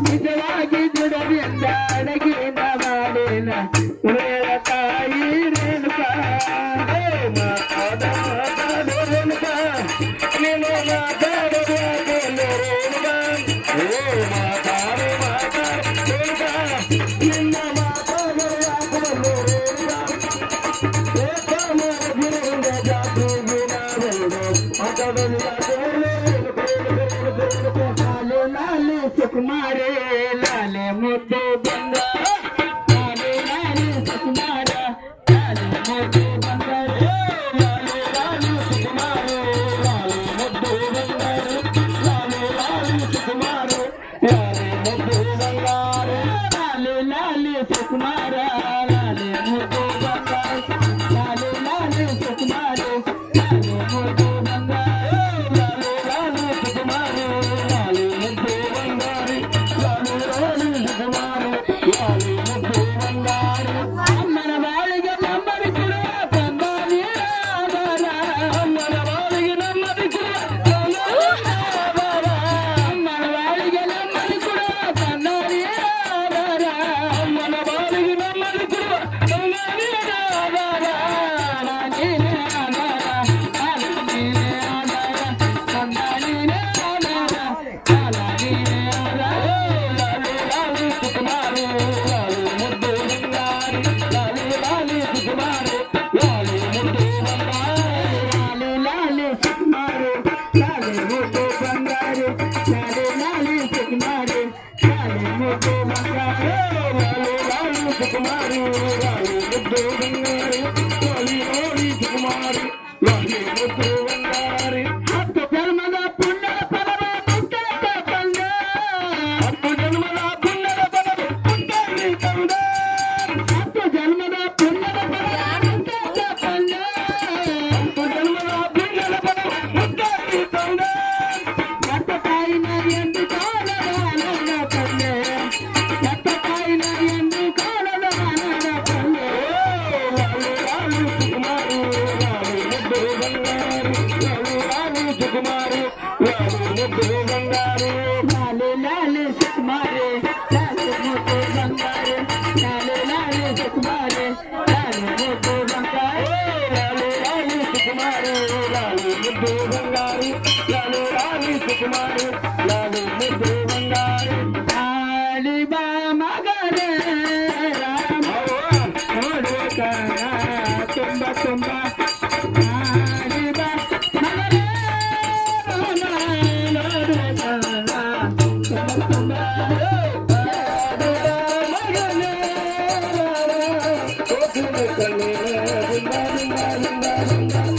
ನಿಜವಾಗಿ ದುಡದಿಂದ ಅಡಗಿನ ಮಾಡಿನ ತಾಯಿ ರೇಣುಕ ರೇಣುಕ ನೀನು ಮಾತಾಡುವ ರೇಣುಕ ಮಾತಾಡು ರೇಣುಕ ನಿನ್ನ ಮಾತಾಡುವ ಲಾಲೆ ಸುಕುಮಾರೇ ಲಾಲೆ ಮುದ್ದು ಬಂದ ಲಾಲೆ ಲಾಲೆ ಸುಕುಮಾರ ಲಾಲೆ ಮುದ್ದು ಬಂದ ಲಾಲೆ ಲಾಲೆ ಸುಕುಮಾರ ಲಾಲೆ ಮುದ್ದು ಬಂದ ಲಾಲೆ ಲಾಲೆ ಸುಕುಮಾರ ಲಾಲೆ ಮುದ್ದು ಬಂಗಾರ ಲಾಲೆ ಲಾಲೆ ಸುಕುಮಾರ ಲಾಲೆ ಮುದ್ದು ಬಂದ ಲಾಲೆ ಲಾಲೆ ಸುಕುಮಾರ ಲಾಲೆ ಮುದ್ದು ಬಂದ ಲಾಲೆ ಲಾಲೆ ಸುಕುಮಾರ ಲಾಲೆ ಮುದ್ದು ಬಂಗಾರ ಲಾಲೆ ಲಾಲೆ ಸುಕುಮಾರ ಲಾಲೆ ಮುದ್ದು ಬಂಗಾರ ಅಮ್ಮನ ಬಾಳಿಗೆ ನಮ್ಮದಿ ಕೊಡುವ ತಂದ ನೀರಾದರ ಅಮ್ಮನ ಬಾಳಿಗೆ ನಮ್ಮದಿ ಕೊಡುವ ಅಮ್ಮನ ಬಾಳಿಗೆ ನಮ್ಮದಿ ಕೊಡುವ ತಂದ ನೀರಾದರ ಅಮ್ಮನ ಬಾಳಿಗೆ ನಮ್ಮದಿ ಕೊಡುವ ತಂದ ನೀರಾದರ ನಾನೇನೇ ಆಧಾರ ನೀನೇ ಆಧಾರ ತಂದ ನೀನೇ ಆಧಾರ ಕಾಲ ನೀನೇ ಆಧಾರ ಲಾಲೆ ಲಾಲೆ ಸುಕುಮಾರ ಲಾಲೆ ಮುದ್ದು ಬಂಗಾರ ಲಾಲೆ ಲಾಲೆ ಸುಕುಮಾರ ಲಾಲೆ ಮುದ್ದು ಬಂಗಾರ ಲಾಲೆ ಲಾಲೆ ಸುಕುಮಾರ ಲಾಲೆ ಮುದ್ದು ಬಂಗಾರ ಲಾಲೆ ಲಾಲೆ ಸುಕುಮಾರ ಲಾಲೆ ಮುದ್ದು ಬಂಗಾರ ಲಾಲೆ ಲಾಲೆ ಸುಕುಮಾರ ಲಾಲೆ ಮುದ್ದು ಬಂಗಾರ ಲಾಲೆ ಲಾಲೆ ಸುಕುಮಾರ ಲಾಲೆ ಮುದ್ದು ಬಂಗಾರ ಹತ್ತು ಜನ್ಮದ ಪುಣ್ಯದ ಫಲವ ಮುಟ್ಟಲಿಕ್ಕೆ ಬಂದ ಹತ್ತು ಜನ್ಮದ ಪುಣ್ಯದ ಫಲವ ಮುಟ್ಟಲಿ ತಂದ ಹತ್ತು ಜನ್ಮದ ಪುಣ್ಯದ ಫಲವ ಮುಟ್ಟಲಿಕ್ಕೆ ಬಂದ ಹತ್ತು ಜನ್ಮದ ಪುಣ್ಯದ ಫಲವ ಮುಟ್ಟಲಿ ತಂದ ಎತ್ತ ತಾಯಿನ ಎಂದು ಕಾಣದ ನನ್ನ ತಂದೆ ಎತ್ತ ತಾಯಿನ ಎಂದು ಕಾಣದ ನನ್ನ ತಂದೆ ಲಾಲೆ ಲಾಲೆ ಸುಕುಮಾರ ಲಾಲೆ ಮುದ್ದು ಬಂಗಾರ ಲಾಲೆ ಲಾಲೆ ಸುಕುಮಾರ ಲಾಲೆ ಮುದ್ದು ಬಂಗಾರ ಲಾಲೆ ಲಾಲೆ ಸುಕುಮಾರ ಲಾಲೆ ಮುದ್ದು ಬಂಗಾರ ಲಾಲೆ ಲಾಲೆ ಸುಕುಮಾರ ಲಾಲೆ ಮುದ್ದು ಬಂಗಾರ ಲಾಲೆ ಲಾಲೆ ಸುಕುಮಾರ ಲಾಲೆ ಮುದ್ದು ಬಂಗಾರ ಲಾಲೆ ಲಾಲೆ ಸುಕುಮಾರ ಲಾಲೆ ಮುದ್ದು ಬಂಗಾರ ಆಡಿ ಬಾ ಮಗನೇ ರಾಮ ನೋಡುವ ಕಣ ತುಂಬ ತುಂಬ ಆಡಿ ಬಾ ಮಗನೇ ರಾಮ ನೋಡುವ ಕಣ ತುಂಬ ತುಂಬ ಆಡಿ ಬಾ ಮಗನೇ ರಾಮ ನೋಡುವ ಕಣ ತುಂಬ ತುಂಬ ತುಂಬ ತುಂಬ